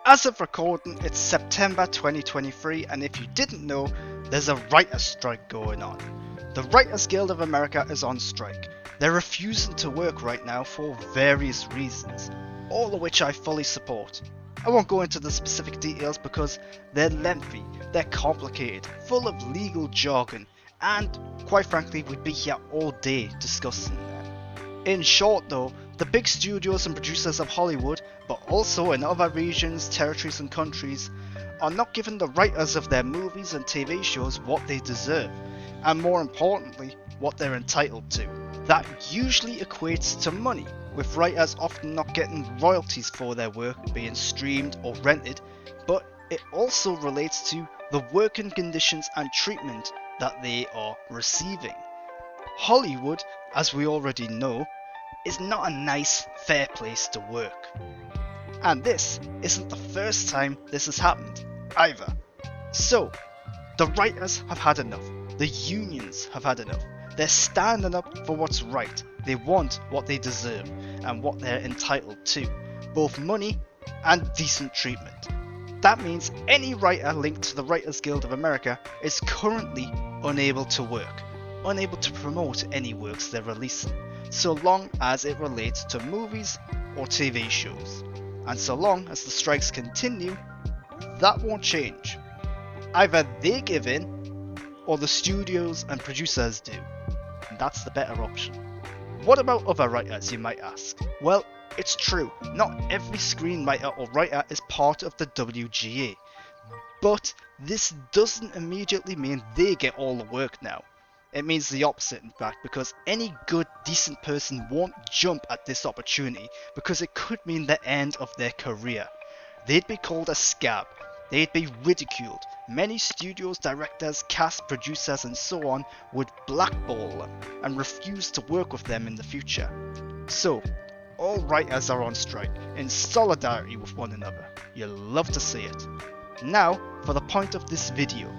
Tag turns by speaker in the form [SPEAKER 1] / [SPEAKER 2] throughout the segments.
[SPEAKER 1] As of recording, it's September 2023, and if you didn't know, there's a writer's strike going on. The Writers Guild of America is on strike. They're refusing to work right now for various reasons, all of which I fully support. I won't go into the specific details because they're lengthy, they're complicated, full of legal jargon, and quite frankly, we'd be here all day discussing them. In short though, the big studios and producers of Hollywood, but also in other regions, territories and countries, are not giving the writers of their movies and TV shows what they deserve, and more importantly, what they're entitled to. That usually equates to money, with writers often not getting royalties for their work being streamed or rented, but it also relates to the working conditions and treatment that they are receiving. Hollywood, as we already know, is not a nice, fair place to work. And this isn't the first time this has happened, either. So, the writers have had enough. The unions have had enough. They're standing up for what's right. They want what they deserve and what they're entitled to, both money and decent treatment. That means any writer linked to the Writers Guild of America is currently unable to work, unable to promote any works they're releasing, so long as it relates to movies or TV shows. And so long as the strikes continue, that won't change. Either they give in, or the studios and producers do. And that's the better option. What about other writers, you might ask? Well, it's true, not every screenwriter or writer is part of the WGA. But this doesn't immediately mean they get all the work now. It means the opposite, in fact, because any good, decent person won't jump at this opportunity because it could mean the end of their career. They'd be called a scab, they'd be ridiculed. Many studios, directors, cast, producers and so on would blackball them and refuse to work with them in the future. So, all writers are on strike, in solidarity with one another. You'll love to see it. Now, for the point of this video.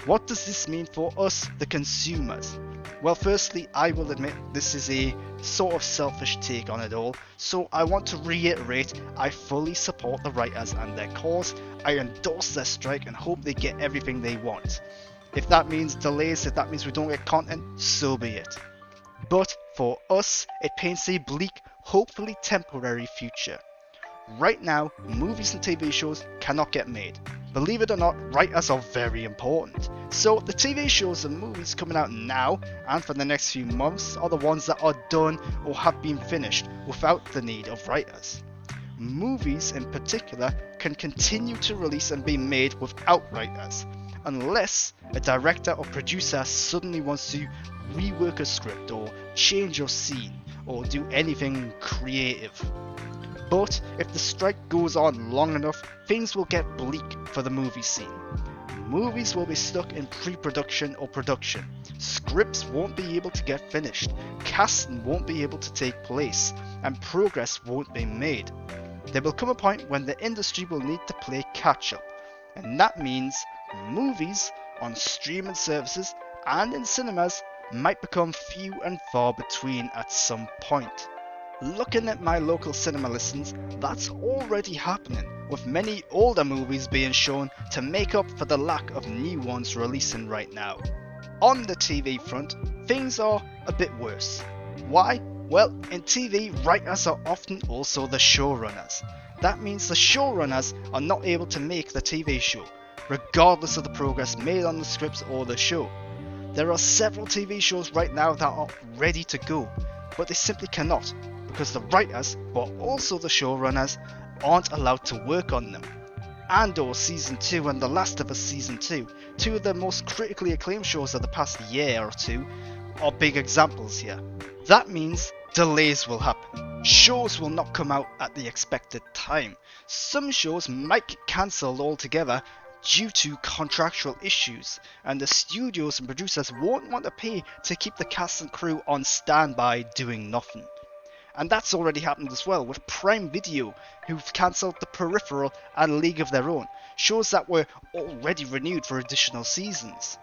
[SPEAKER 1] What does this mean for us, the consumers? Well, firstly, I will admit this is a sort of selfish take on it all, so I want to reiterate I fully support the writers and their cause. I endorse their strike and hope they get everything they want. If that means delays, if that means we don't get content, so be it. But for us, it paints a bleak, hopefully temporary future. Right now, movies and TV shows cannot get made. Believe it or not, writers are very important. So the TV shows and movies coming out now and for the next few months are the ones that are done or have been finished without the need of writers. Movies in particular can continue to release and be made without writers, unless a director or producer suddenly wants to rework a script or change your scene or do anything creative. But if the strike goes on long enough, things will get bleak for the movie scene. Movies will be stuck in pre-production or production. Scripts won't be able to get finished. Casting won't be able to take place. And progress won't be made. There will come a point when the industry will need to play catch up. And that means movies on streaming services and in cinemas might become few and far between at some point. Looking at my local cinema listings, that's already happening, with many older movies being shown to make up for the lack of new ones releasing right now. On the TV front, things are a bit worse. Why? Well, in TV, writers are often also the showrunners. That means the showrunners are not able to make the TV show, regardless of the progress made on the scripts or the show. There are several TV shows right now that are ready to go, but they simply cannot, because the writers, but also the showrunners, aren't allowed to work on them. Andor Season 2 and The Last of Us Season 2, two of the most critically acclaimed shows of the past year or two, are big examples here. That means delays will happen. Shows will not come out at the expected time. Some shows might get cancelled altogether due to contractual issues, and the studios and producers won't want to pay to keep the cast and crew on standby doing nothing. And that's already happened as well with Prime Video, who've cancelled The Peripheral and League of Their Own, shows that were already renewed for additional seasons.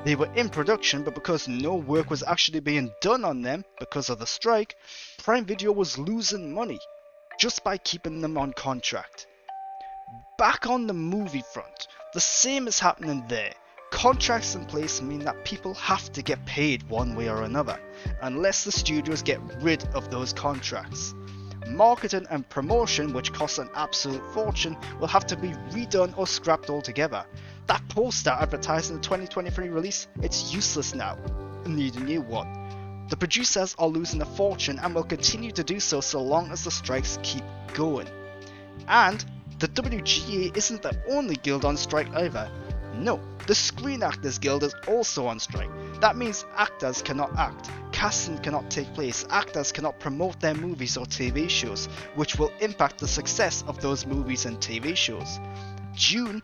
[SPEAKER 1] They were in production, but because no work was actually being done on them because of the strike, Prime Video was losing money just by keeping them on contract. Back on the movie front, the same is happening there. Contracts in place mean that people have to get paid one way or another, unless the studios get rid of those contracts. Marketing and promotion, which costs an absolute fortune, will have to be redone or scrapped altogether. That poster advertising the 2023 release, it's useless now. Need a new one. The producers are losing a fortune and will continue to do so long as the strikes keep going. And the WGA isn't the only guild on strike either. No, the Screen Actors Guild is also on strike. That means actors cannot act, casting cannot take place, actors cannot promote their movies or TV shows, which will impact the success of those movies and TV shows. June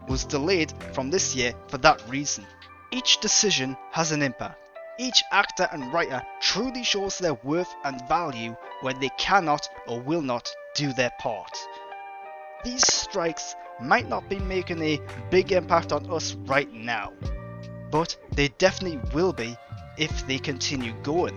[SPEAKER 1] was delayed from this year for that reason. Each decision has an impact. Each actor and writer truly shows their worth and value when they cannot or will not do their part. These strikes might not be making a big impact on us right now, but they definitely will be if they continue going.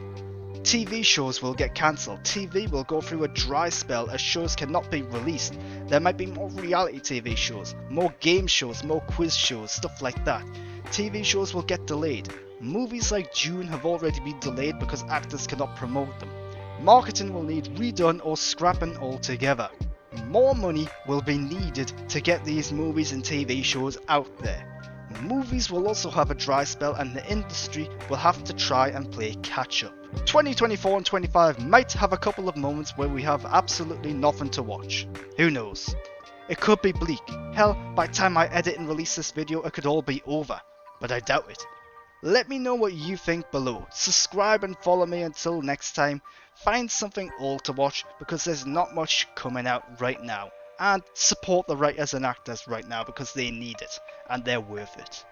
[SPEAKER 1] TV shows will get cancelled, TV will go through a dry spell as shows cannot be released. There might be more reality TV shows, more game shows, more quiz shows, stuff like that. TV shows will get delayed. Movies like June have already been delayed because actors cannot promote them. Marketing will need redone or scrapping altogether. More money will be needed to get these movies and TV shows out there. Movies will also have a dry spell and the industry will have to try and play catch up. 2024 and 25 might have a couple of moments where we have absolutely nothing to watch. Who knows? It could be bleak. Hell, by the time I edit and release this video it could all be over. But I doubt it. Let me know what you think below. Subscribe and follow me until next time. Find something old to watch because there's not much coming out right now. And support the writers and actors right now because they need it and they're worth it.